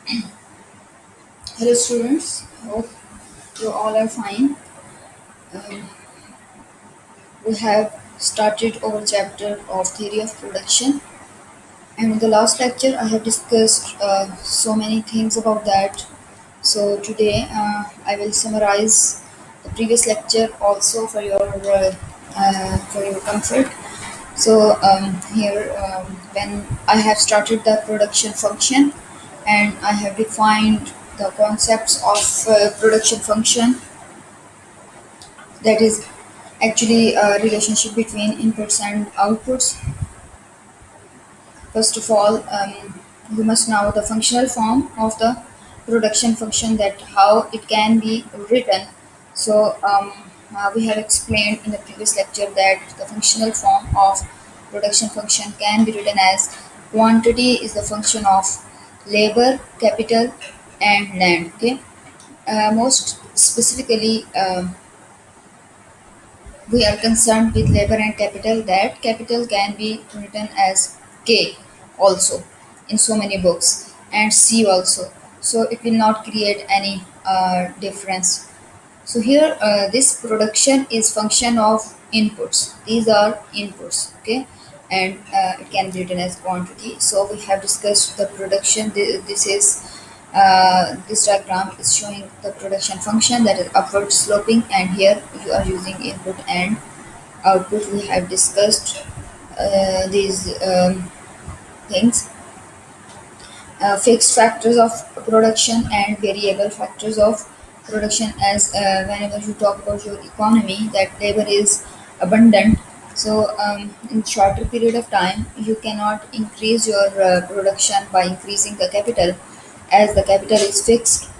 Hello students, hope you all are fine. Um, we have started our chapter of theory of production, and in the last lecture I have discussed so many things about that. So today I will summarize the previous lecture also for your comfort. So here when I have started the production function and I have defined the concepts of production function, that is actually a relationship between inputs and outputs. First of all, you must know the functional form of the production function, that how it can be written. So we have explained in the previous lecture that the functional form of production function can be written as quantity is the function of labor, capital, and land. Okay, most specifically. We are concerned with labor and capital, that capital can be written as K also in so many books, and C also. So it will not create any difference. So here this production is function of inputs. These are inputs, okay, and it can be written as quantity. So we have discussed the production. This is this diagram is showing the production function, that is upward sloping, and here you are using input and output. We have discussed these things, fixed factors of production and variable factors of production, as whenever you talk about your economy, that labor is abundant. So in shorter period of time you cannot increase your production by increasing the capital, as the capital is fixed.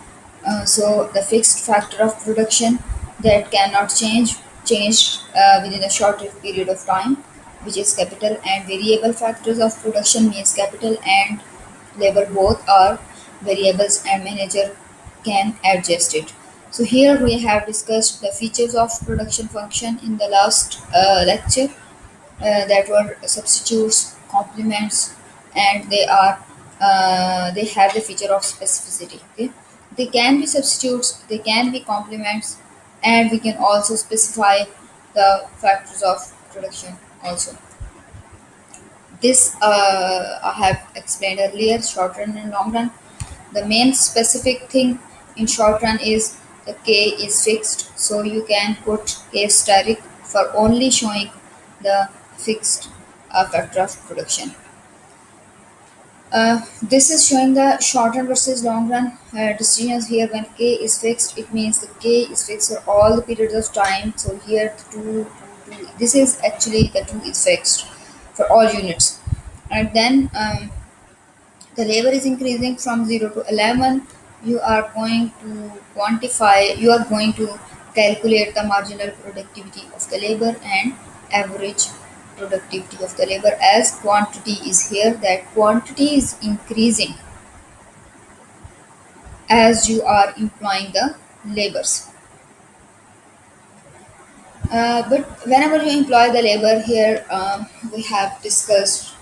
So the fixed factor of production that cannot change within a shorter period of time, which is capital. And variable factors of production means capital and labor both are variables, and manager can adjust it. So here we have discussed the features of production function in the last lecture, that were substitutes, complements, and they have the feature of specificity. Okay, they can be substitutes, they can be complements, and we can also specify the factors of production also. This I have explained earlier, short run and long run. The main specific thing in short run is the K is fixed, so you can put K steric for only showing the fixed factor of production. This is showing the short run versus long run decisions. Here when K is fixed, it means the K is fixed for all the periods of time. So here the 2, this is actually the 2 is fixed for all units. And then the labor is increasing from 0 to 11. You are going to quantify, you are going to calculate the marginal productivity of the labor and average productivity of the labor, as quantity is here, that quantity is increasing as you are employing the labors. But whenever you employ the labor here, we have discussed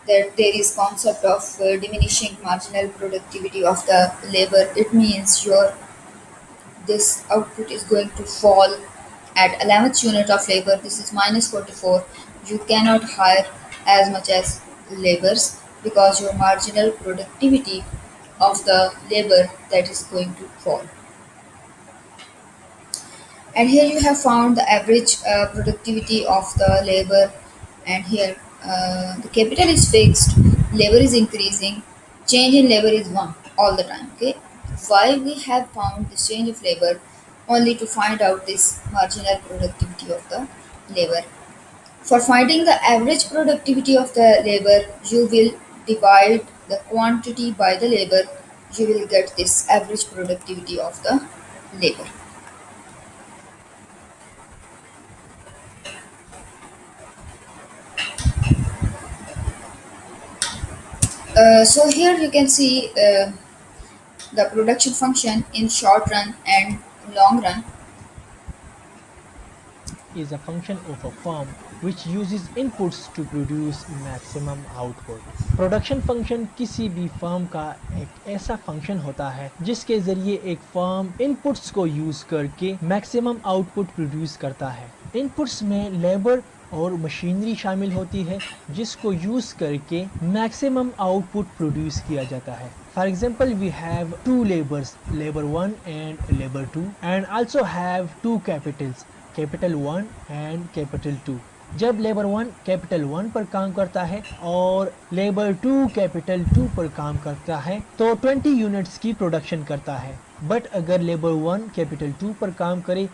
that there is concept of diminishing marginal productivity of the labor. It means your this output is going to fall at 11th unit of labor. This is minus 44. You cannot hire as much as labors, because your marginal productivity of the labor that is going to fall. And here you have found the average productivity of the labor, and here the capital is fixed, labor is increasing, change in labor is 1 all the time. Okay, why we have found this change of labor? Only to find out this marginal productivity of the labor. For finding the average productivity of the labor, you will divide the quantity by the labor. You will get this average productivity of the labor. So here you can see the production function in short run and long run. is a function of a firm which uses inputs to produce maximum output. Production function کسی بھی فرم کا ایک ایسا function ہوتا ہے جس کے ذریعے ایک فرم ان پٹس کو یوز کر کے میکسیمم آؤٹ پٹ پروڈیوس کرتا ہے. ان پٹس میں لیبر اور مشینری شامل ہوتی ہے جس کو یوز کر کے میکسیمم آؤٹ پٹ پروڈیوس کیا جاتا ہے. For example we have two labours, labour 1 and labour 2, and also have two capitals, capital 1 and capital 2. جب لیبر 1 کیپٹل 1 پر کام کرتا ہے اور لیبر 2 کیپٹل 2 پر کام کرتا ہے تو 20 یونٹس کی پروڈکشن کرتا ہے. بٹ اگر لیبر 1 کیپٹل 2 پر کام کرے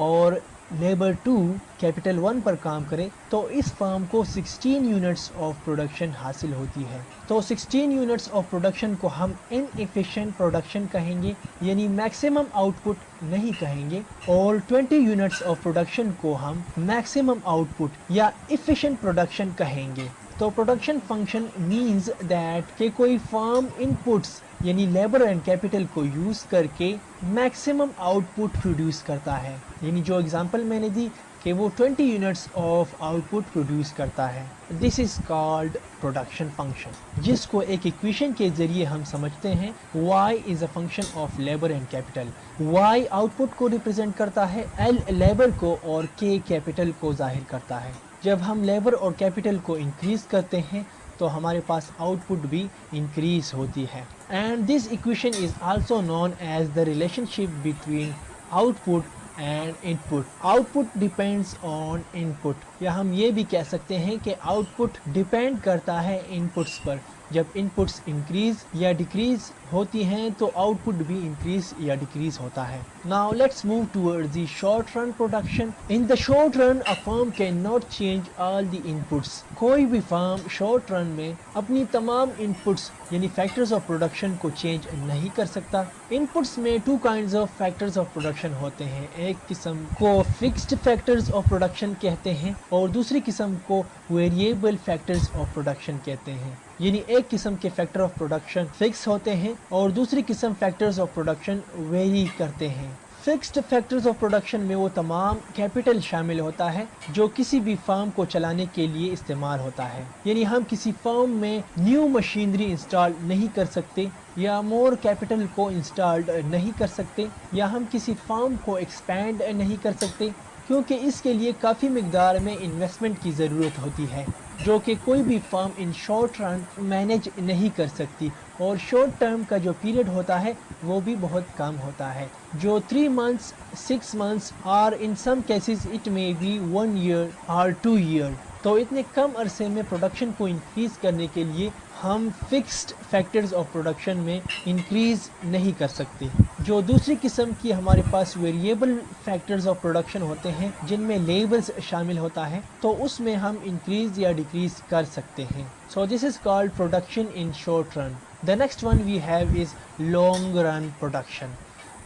اور لیبر 2 کیپٹل 1 پر کام کرے تو اس فارم کو 16 یونٹس آف پروڈکشن حاصل ہوتی ہے. تو 16 یونٹس آف پروڈکشن کو ہم ان ایفیشینٹ پروڈکشن کہیں گے, یعنی میکسیمم آؤٹ پٹ نہیں کہیں گے, اور 20 یونٹس آف پروڈکشن کو ہم میکسیمم آؤٹ پٹ یا ایفیشینٹ پروڈکشن کہیں گے. تو پروڈکشن فنکشن مینز دیٹ کہ کوئی فارم ان پٹس یعنی لیبر اینڈ کیپٹل کو یوز کر کے میکسیمم آؤٹ پٹ پروڈیوس کرتا ہے. یعنی جو اگزامپل میں نے دی کہ وہ 20 units of out put produce کرتا ہے. دس از کالڈ پروڈکشن فنکشن, جس کو ایک ایکویشن کے ذریعے ہم سمجھتے ہیں. y is a function of labour and capital. y out put کو ریپرزینٹ کرتا ہے, l لیبر کو اور k کیپٹل کو ظاہر کرتا ہے. جب ہم لیبر اور کیپٹل کو انکریز کرتے ہیں تو ہمارے پاس آؤٹ پٹ بھی انکریز ہوتی ہے. And this equation is also known as the relationship between output and input. Output depends on input, یا ہم یہ بھی کہہ سکتے ہیں کہ آؤٹ پٹ ڈپینڈ کرتا ہے ان پٹس پر. جب ان پٹس انکریز یا ڈیکریز ہوتی ہیں تو آؤٹ پٹ بھی انکریز یا ڈیکریز ہوتا ہے. Now let's move towards the short run production. In the short run, a firm cannot change all the inputs. کوئی بھی فرم شارٹ رن میں اپنی تمام ان پٹس یعنی فیکٹرز آف پروڈکشن کو چینج نہیں کر سکتا. ان پٹس میں two kinds of factors of production ہوتے ہیں. ایک قسم کو فکسڈ فیکٹرز آف پروڈکشن کہتے ہیں اور دوسری قسم کو ویریبل فیکٹرز آف پروڈکشن کہتے ہیں. یعنی ایک قسم کے فیکٹر آف پروڈکشن فکس ہوتے ہیں اور دوسری قسم فیکٹرز آف پروڈکشن ویری کرتے ہیں. فکسڈ فیکٹرز آف پروڈکشن میں وہ تمام کیپٹل شامل ہوتا ہے جو کسی بھی فارم کو چلانے کے لیے استعمال ہوتا ہے. یعنی ہم کسی فارم میں نیو مشینری انسٹال نہیں کر سکتے, یا مور کیپٹل کو انسٹالڈ نہیں کر سکتے, یا ہم کسی فارم کو ایکسپینڈ نہیں کر سکتے, کیونکہ اس کے لیے کافی مقدار میں انویسٹمنٹ کی ضرورت ہوتی ہے جو کہ کوئی بھی فارم ان شارٹ رن مینیج نہیں کر سکتی. اور شارٹ ٹرم کا جو پیریڈ ہوتا ہے وہ بھی بہت کم ہوتا ہے, جو 3 months, 6 months اور in some cases it may be 1 year or 2 year. تو اتنے کم عرصے میں پروڈکشن کو انکریز کرنے کے لیے ہم فکسڈ فیکٹرز آف پروڈکشن میں انکریز نہیں کر سکتے. جو دوسری قسم کی ہمارے پاس ویریبل فیکٹرز آف پروڈکشن ہوتے ہیں جن میں لیبلز شامل ہوتا ہے تو اس میں ہم انکریز یا ڈیکریز کر سکتے ہیں. So this is called production in short run. The next one we have is long run production.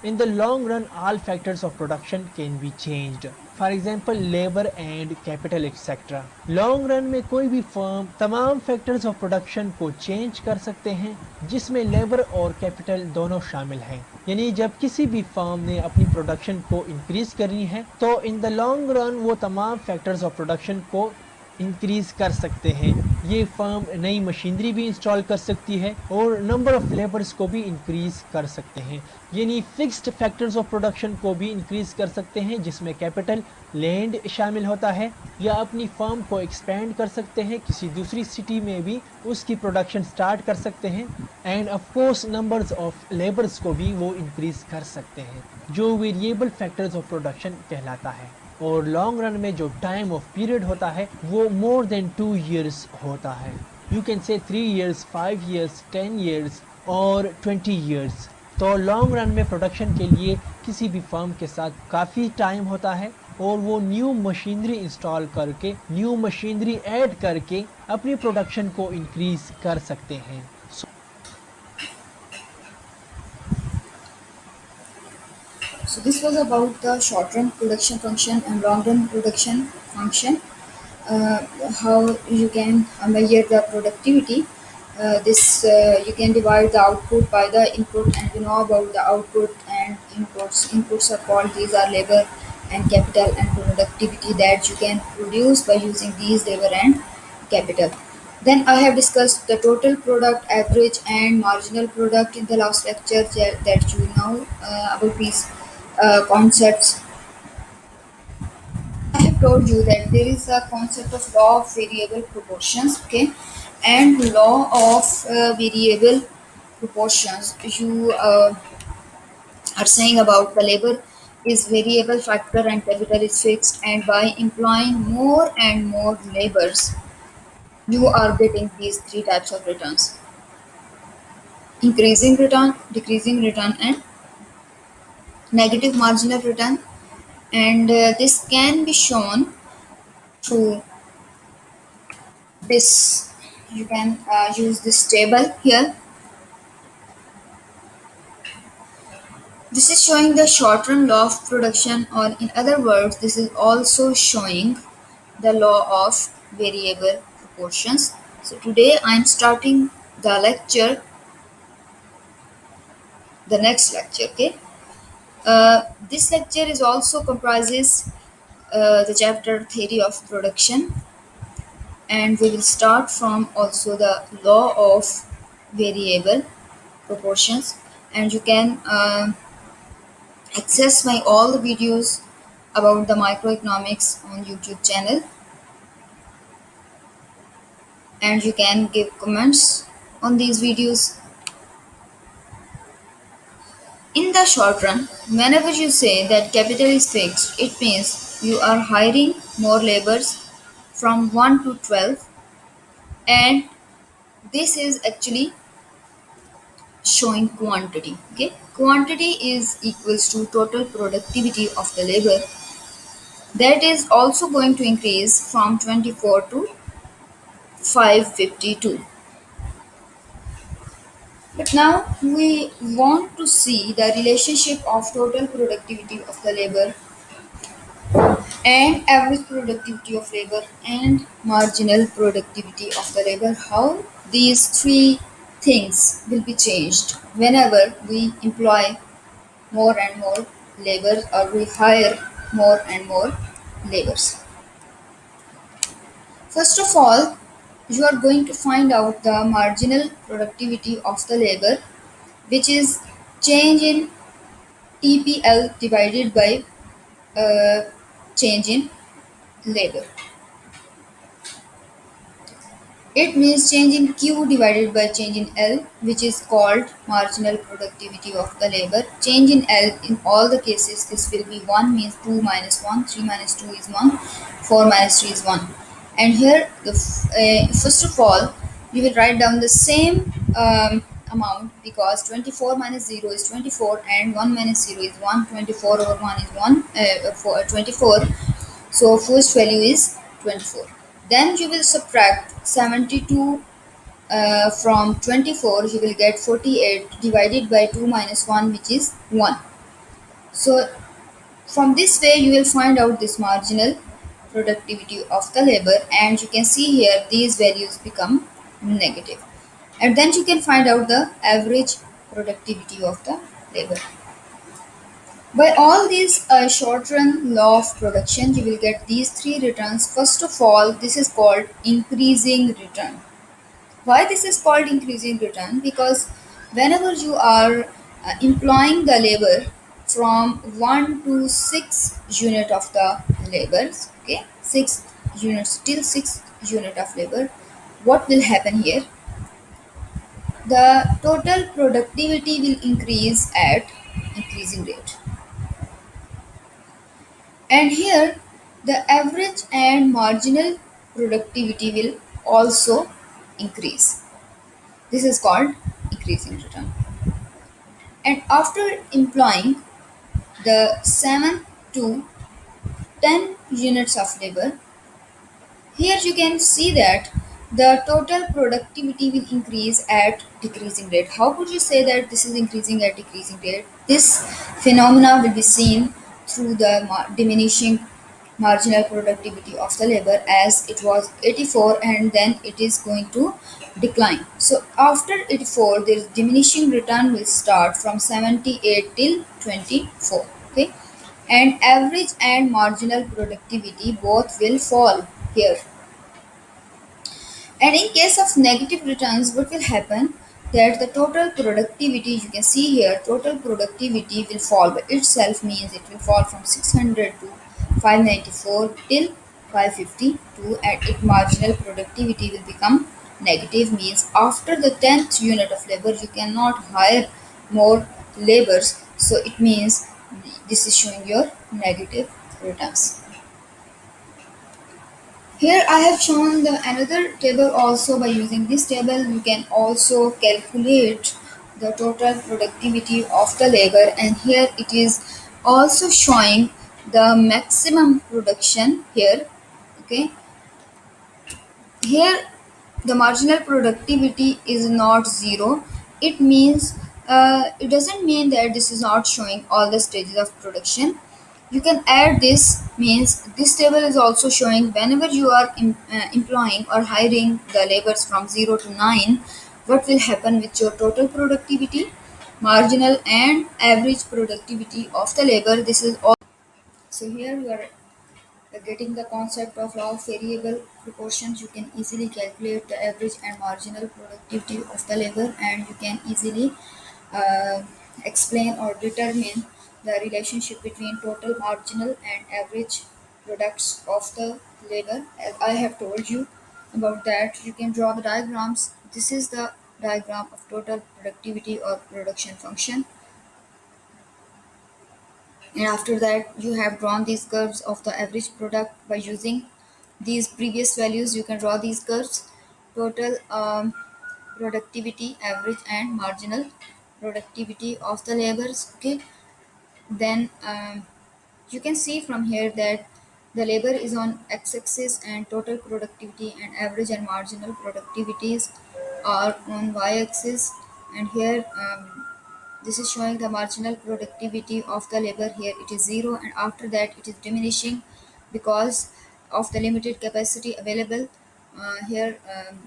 In the long run, all factors of production can be changed. For example, labor and capital etc. Long run میں کوئی بھی فرم تمام factors of production کو change کر سکتے ہیں جس میں لیبر اور کیپٹل دونوں شامل ہیں. یعنی جب کسی بھی فرم نے اپنی پروڈکشن کو انکریز کرنی ہے تو ان دا لانگ رن وہ تمام فیکٹرز آف پروڈکشن کو انکریز کر سکتے ہیں. یہ فرم نئی مشینری بھی انسٹال کر سکتی ہے اور نمبر آف لیبرز کو بھی انکریز کر سکتے ہیں. یعنی فکسڈ فیکٹرز آف پروڈکشن کو بھی انکریز کر سکتے ہیں جس میں کیپٹل لینڈ شامل ہوتا ہے, یا اپنی فرم کو ایکسپینڈ کر سکتے ہیں, کسی دوسری سٹی میں بھی اس کی پروڈکشن سٹارٹ کر سکتے ہیں, and of course numbers of labours کو بھی وہ انکریز کر سکتے ہیں, جو ویریبل فیکٹرز آف پروڈکشن کہلاتا ہے. اور لانگ رن میں جو ٹائم آف پیریڈ ہوتا ہے وہ مور دین 2 years ہوتا ہے. You can say 3 years, 5 years, 10 years اور 20 years. تو لانگ رن میں پروڈکشن کے لیے کسی بھی فرم کے ساتھ کافی ٹائم ہوتا ہے اور وہ نیو مشینری انسٹال کر کے, نیو مشینری ایڈ کر کے اپنی پروڈکشن کو انکریز کر سکتے ہیں. So this was about the short run production function and long run production function. How you can measure the productivity. This you can divide the output by the input, and you know about the output and inputs. Inputs are called, these are labor and capital and productivity that you can produce by using these labor and capital. Then I have discussed the total product, average and marginal product in the last lecture, that you know about these concepts. I have told you that there is a concept of law of variable proportions, okay, and law of variable proportions. You are saying about the labor is variable factor and capital is fixed, and by employing more and more labors, you are getting these three types of returns: increasing return, decreasing return, and negative marginal return. And this can be shown through this. You can use this table here. This is showing the short run law of production, or in other words, this is also showing the law of variable proportions. So today I am starting the lecture, the next lecture. Okay. This lecture is also comprises the chapter theory of production, and we will start from also the law of variable proportions. And you can access my all the videos about the microeconomics on YouTube channel, and you can give comments on these videos. In the short run, whenever you say that capital is fixed, it means you are hiring more laborers from 1 to 12, and this is actually showing quantity. Okay, quantity is equals to total productivity of the labor, that is also going to increase from 24 to 552. But now we want to see the relationship of total productivity of the labor and average productivity of labor and marginal productivity of the labor. How these three things will be changed whenever we employ more and more labor, or we hire more and more labors. First of all, you are going to find out the marginal productivity of the labor, which is change in TPL divided by change in labor. It means change in Q divided by change in L, which is called marginal productivity of the labor. Change in L, in all the cases, this will be 1, means 2 minus 1, 3 minus 2 is 1, 4 minus 3 is 1. And here, first of all, you will write down the same amount, because 24 minus 0 is 24 and 1 minus 0 is 1. 24 over 1 is 1, 24. So first value is 24. Then you will subtract 72 from 24. You will get 48 divided by 2 minus 1, which is 1. So from this way you will find out this marginal productivity of the labor, and you can see here these values become negative. And then you can find out the average productivity of the labor. By all these short run law of production, you will get these three returns. First of all, this is called increasing return. Why this is called increasing return? Because whenever you are employing the labor from 1 to 6 unit of the labors, okay, 6 units till 6 unit of labor, what will happen here? The total productivity will increase at increasing rate. And here the average and marginal productivity will also increase. This is called increasing return. And after employing the 7 to 10 units of labor, here you can see that the total productivity will increase at decreasing rate. How could you say that this is increasing at decreasing rate? This phenomena will be seen through the diminishing marginal productivity of the labor, as it was 84 and then it is going to decline. So after 84, there is diminishing return will start from 78 till 24. Okay. and average and marginal productivity both will fall here. And in case of negative returns, what will happen? That the total productivity, you can see here, total productivity will fall by itself, means it will fall from 600 to 594 till 552, and its marginal productivity will become negative, means after the 10th unit of labor you cannot hire more laborers. So it means this is showing your negative returns. Here I have shown the another table also. By using this table you can also calculate the total productivity of the labor, and here it is also showing the maximum production here. Okay, here the marginal productivity is not zero. It means it doesn't mean that this is not showing all the stages of production. You can add this, means this table is also showing whenever you are employing or hiring the laborers from 0 to 9, what will happen with your total productivity, marginal and average productivity of the labor. This is all. So here you are getting the concept of law of variable proportions. You can easily calculate the average and marginal productivity of the labor, and you can easily uh, explain or determine the relationship between total, marginal, and average products of the labor. As I have told you about that, you can draw the diagrams. This is the diagram of total productivity or production function, and after that you have drawn these curves of the average product. By using these previous values you can draw these curves: total productivity, average and marginal productivity of the labors. Okay, then you can see from here that the labor is on x-axis and total productivity and average and marginal productivities are on y-axis. And here this is showing the marginal productivity of the labor. Here it is 0, and after that it is diminishing because of the limited capacity available. Here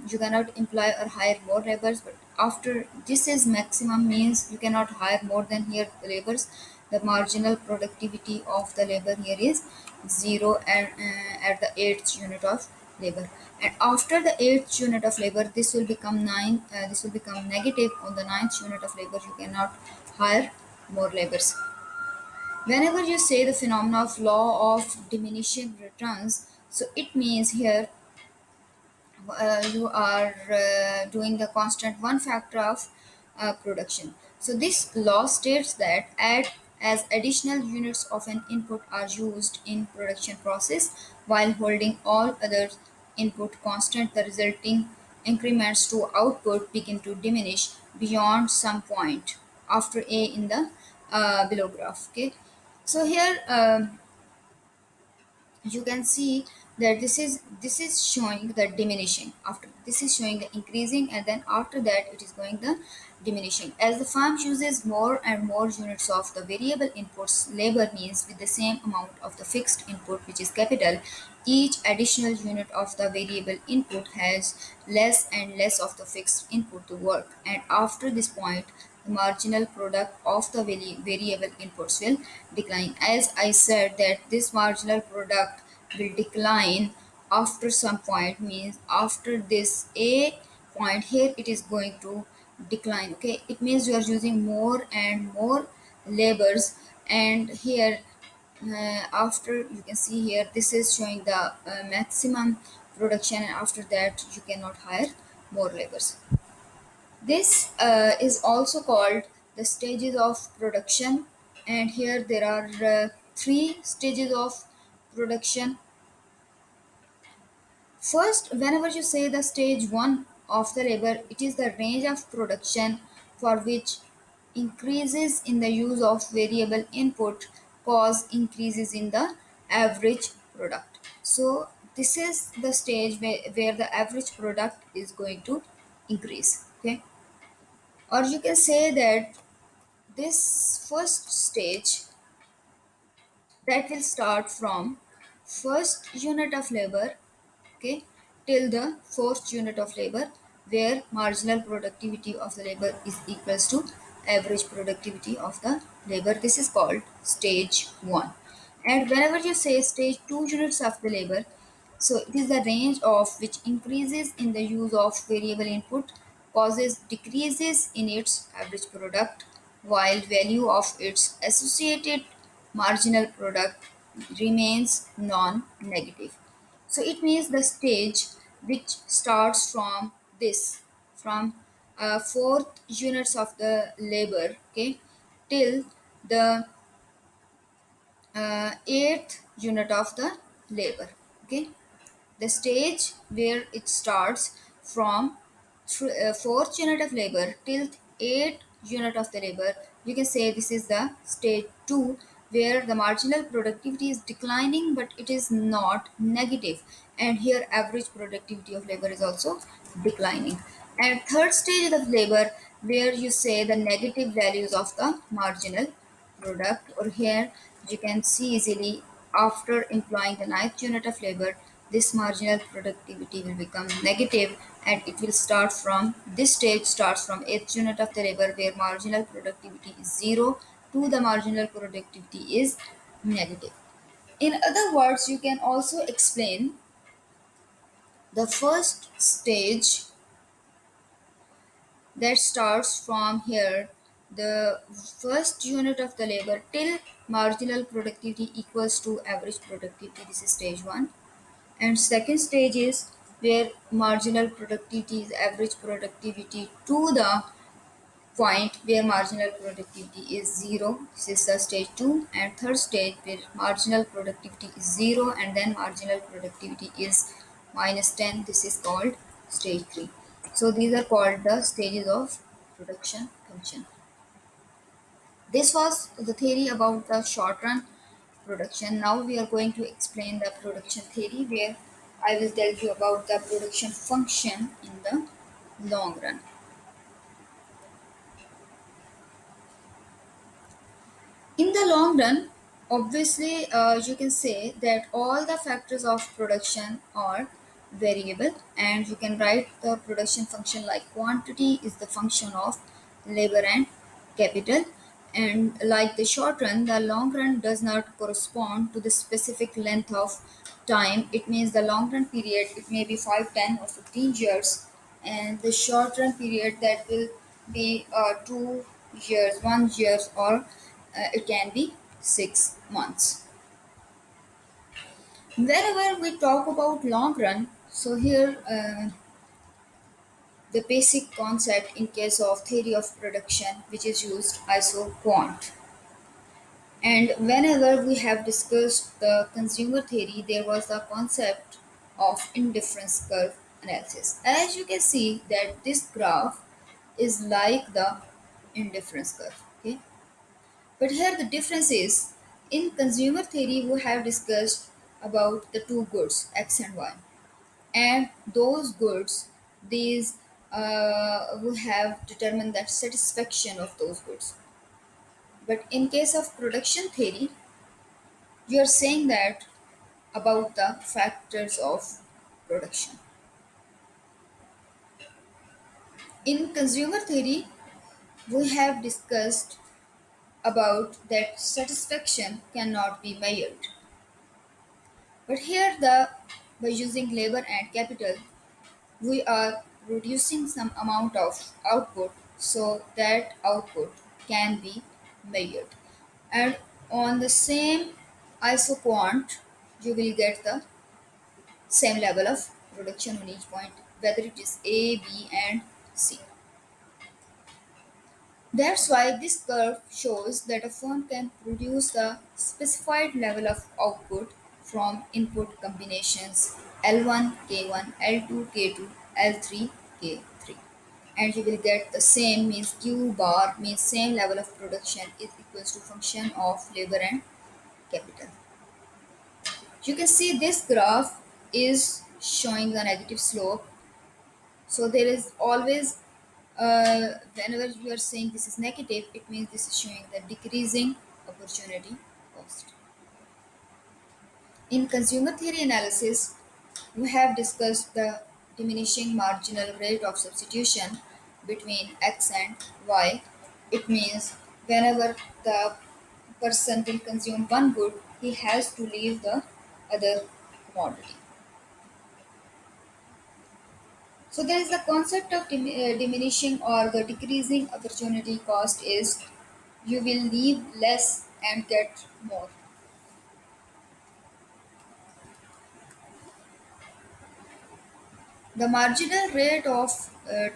you cannot employ or hire more laborers, but after this is maximum, means you cannot hire more than here laborers. The marginal productivity of the labor here is 0, and at the 8th unit of labor. And after the 8th unit of labor this will become 9, this will become negative. On the 9th unit of labor you cannot hire more laborers. Whenever you say the phenomena of law of diminishing returns, so it means here you are doing the constant one factor of production. So this law states that as additional units of an input are used in production process while holding all other input constant, the resulting increments to output begin to diminish beyond some point after a in the below graph. Okay, so here you can see that this is showing the diminishing. After this is showing the increasing, and then after that it is going the diminishing. As the farm uses more and more units of the variable inputs, labor, means with the same amount of the fixed input, which is capital, each additional unit of the variable input has less and less of the fixed input to work, and after this point the marginal product of the variable inputs will decline. As I said that this marginal product will decline after some point, means after this a point here it is going to decline. Okay, it means you are using more and more labors, and here after you can see here this is showing the maximum production, and after that you cannot hire more labors. This is also called the stages of production, and here there are three stages of production. First, whenever you say the stage 1 of the labor, it is the range of production for which increases in the use of variable input cause increases in the average product. So this is the stage where the average product is going to increase. Okay, or you can say that this first stage that will start from first unit of labor, okay, till the fourth unit of labor, where marginal productivity of the labor is equals to average productivity of the labor. This is called stage 1. And whenever you say stage 2 units of the labor, so it is the range of which increases in the use of variable input causes decreases in its average product while value of its associated marginal product remains non-negative. So it means the stage which starts from this, from fourth units of the labor, okay, till the eighth unit of the labor. Okay, the stage where it starts from fourth unit of labor till eighth unit of the labor, you can say this is the stage 2, where the marginal productivity is declining but it is not negative, and here average productivity of labor is also declining. And third stage of labor, where you say the negative values of the marginal product, or here you can see easily after employing the ninth unit of labor, this marginal productivity will become negative, and it will start from this stage starts from eighth unit of the labor where marginal productivity is zero to the marginal productivity is negative. In other words, you can also explain the first stage that starts from here, the first unit of the labor till marginal productivity equals to average productivity. This is stage 1. And second stage is where marginal productivity is average productivity to the point where marginal productivity is 0. This is the stage 2. And third stage where marginal productivity is 0 and then marginal productivity is minus 10. This is called stage 3. So these are called the stages of production function. This was the theory about the short run production. Now we are going to explain the production theory, where I will tell you about the production function in the long run. In the long run, obviously, you can say that all the factors of production are variable, and you can write the production function like quantity is the function of labor and capital. And like the short run, the long run does not correspond to the specific length of time. It means the long run period, it may be 5, 10, or 15 years, and the short run period that will be 2 years, 1 year, or it can be 6 months. Wherever we talk about long run, so here the basic concept in case of theory of production which is used iso quant. And whenever we have discussed the consumer theory, there was the concept of indifference curve analysis. As you can see that this graph is like the indifference curve. Okay, but here the difference is, in consumer theory we have discussed about the two goods X and Y, and those goods, these we have determined that satisfaction of those goods. But in case of production theory, you are saying that about the factors of production. In consumer theory, we have discussed about that satisfaction cannot be measured. But here the by using labor and capital, we are producing some amount of output, so that output can be measured. And on the same isoquant, you will get the same level of production on each point, whether it is A, B, and C. That's why this curve shows that a firm can produce the specified level of output from input combinations L1, K1, L2, K2, L3, K3. And you will get the same, means Q bar means same level of production is equals to function of labor and capital. You can see this graph is showing the negative slope. So there is always, whenever you are saying this is negative, it means this is showing the decreasing opportunity cost. In consumer theory analysis, we have discussed the diminishing marginal rate of substitution between X and Y. It means whenever the person will consume one good, he has to leave the other commodity. So there is the concept of diminishing or the decreasing opportunity cost is you will leave less and get more. The marginal rate of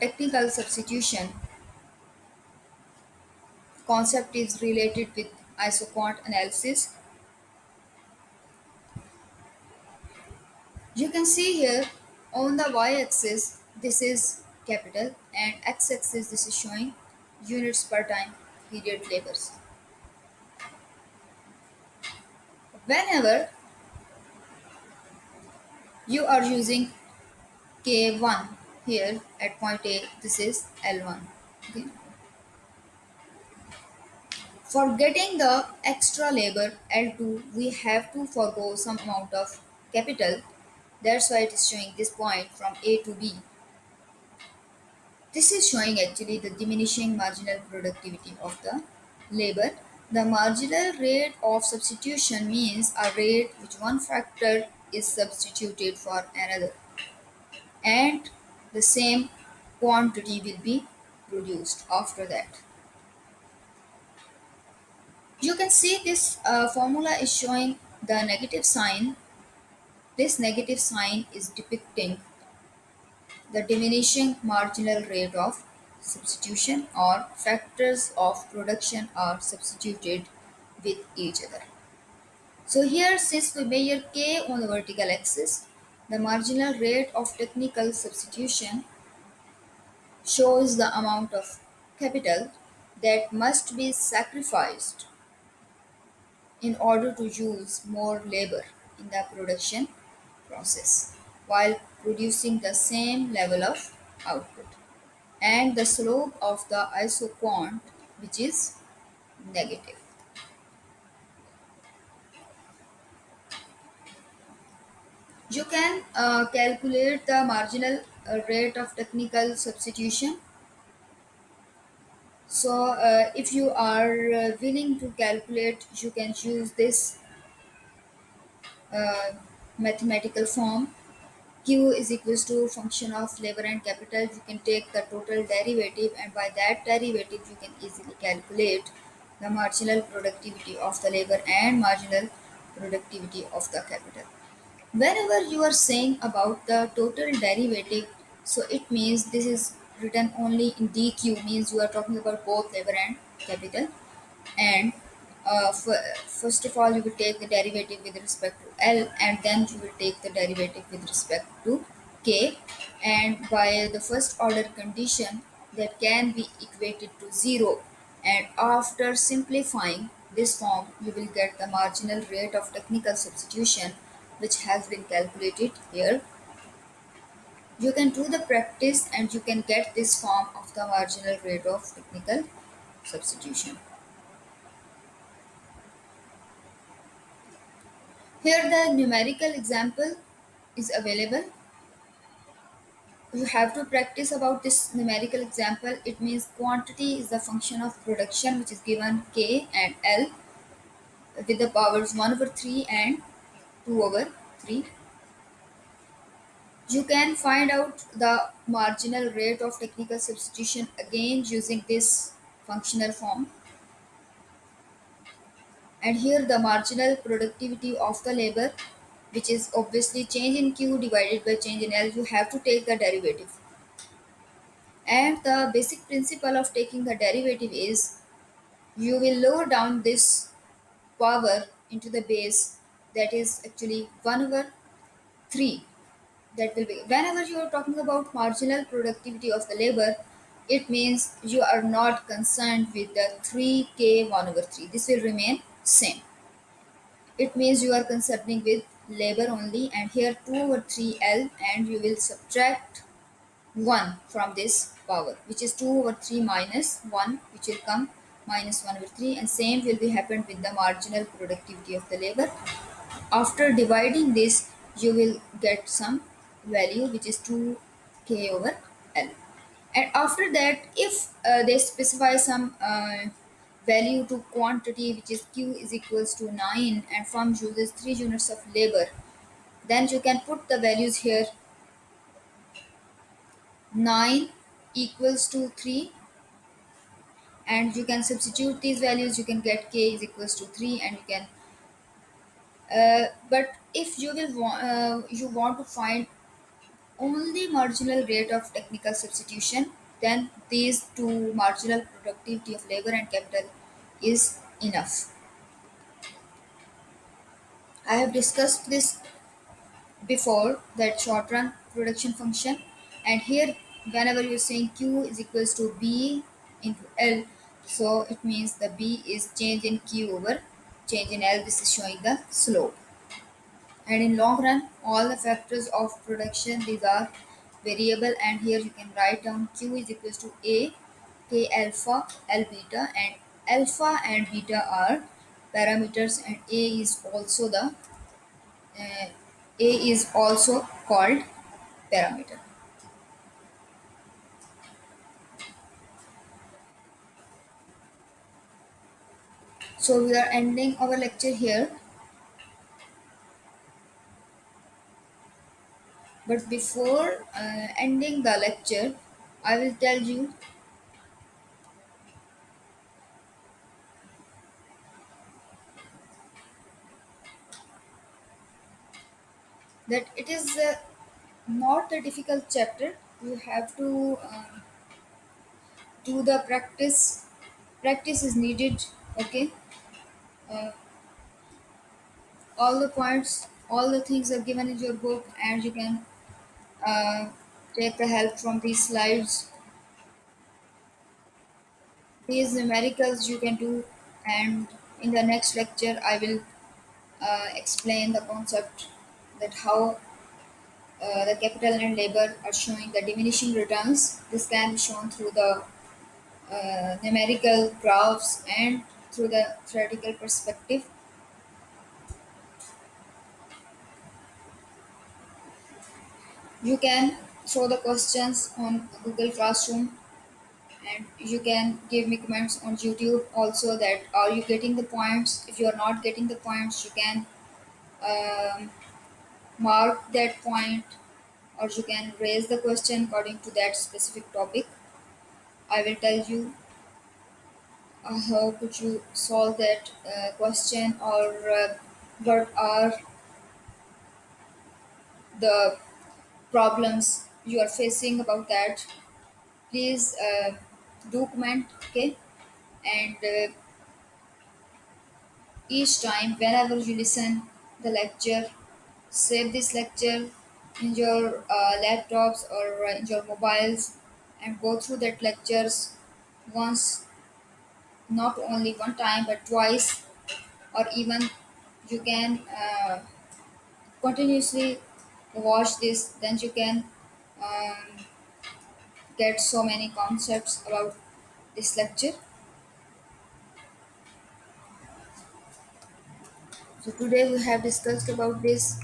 technical substitution concept is related with isoquant analysis. You can see here on the y-axis this is capital and x-axis this is showing units per time period labors. Whenever you are using K1 here at point A, this is L1. Okay. For getting the extra labor L2, we have to forgo some amount of capital. That's why it is showing this point from A to B. This is showing actually the diminishing marginal productivity of the labor. The marginal rate of substitution means a rate which one factor is substituted for another and the same quantity will be produced after that. You can see this formula is showing the negative sign. This negative sign is depicting the diminishing marginal rate of substitution or factors of production are substituted with each other. So here since we measure K on the vertical axis, the marginal rate of technical substitution shows the amount of capital that must be sacrificed in order to use more labor in the production process while producing the same level of output, and the slope of the isoquant which is negative. You can calculate the marginal rate of technical substitution. So if you are willing to calculate, you can use this uh, mathematical form. Q is equals to function of labor and capital. You can take the total derivative and by that derivative you can easily calculate the marginal productivity of the labor and marginal productivity of the capital. Whenever you are saying about the total derivative, so it means this is written only in dq, means you are talking about both labor and capital. And first of all you will take the derivative with respect to L and then you will take the derivative with respect to K, and by the first order condition that can be equated to 0, and after simplifying this form you will get the marginal rate of technical substitution which has been calculated here. You can do the practice and you can get this form of the marginal rate of technical substitution. Here the numerical example is available. You have to practice about this numerical example. It means quantity is the function of production which is given K and L with the powers 1 over 3 and 2 over 3. You can find out the marginal rate of technical substitution again using this functional form. And here the marginal productivity of the labor, which is obviously change in Q divided by change in L, you have to take the derivative. And the basic principle of taking the derivative is you will lower down this power into the base, that is actually 1 over 3. That will be whenever you are talking about marginal productivity of the labor, it means you are not concerned with the 3k 1 over 3. This will remain same. It means you are concerning with labor only, and here 2 over 3L, and you will subtract 1 from this power, which is 2 over 3 minus 1, which will come minus 1 over 3, and same will be happened with the marginal productivity of the labor. After dividing this, you will get some value which is 2k over L. And after that, if they specify some value to quantity, which is q is equals to 9, and firm uses 3 units of labor, then you can put the values here. 9 equals to 3, and you can substitute these values. You can get k is equals to 3, and you can but if you want to find only marginal rate of technical substitution, then these two, marginal productivity of labor and capital, is enough. I have discussed this before, that short run production function, and here whenever you're saying q is equals to b into l, so it means the b is change in q over change in l. This is showing the slope. And in long run, all the factors of production, these are variable, and here you can write down q is equals to a, k alpha, l beta, and alpha and beta are parameters, and uh, a is also called parameter. So we are ending our lecture here, but before ending the lecture, I will tell you that it is not a difficult chapter. You have to do the practice. Practice is needed. Okay, uh, all the points, all the things are given in your book, and you can uh, take the help from these slides. These numericals you can do, and in the next lecture I will explain the concept, that how the capital and labor are showing the diminishing returns. This can be shown through the numerical graphs and through the theoretical perspective. You can throw the questions on Google Classroom, and you can give me comments on YouTube also, that are you getting the points. If you are not getting the points, you can um, mark that point, or you can raise the question according to that specific topic. I will tell you how could you solve that question, or what are the problems you are facing about that. Please do comment, okay? And each time whenever you listen the lecture, save this lecture in your laptops or in your mobiles, and go through that lectures once, not only one time but twice, or even you can continuously watch this. Then you can um, get so many concepts about this lecture. So today we have discussed about this.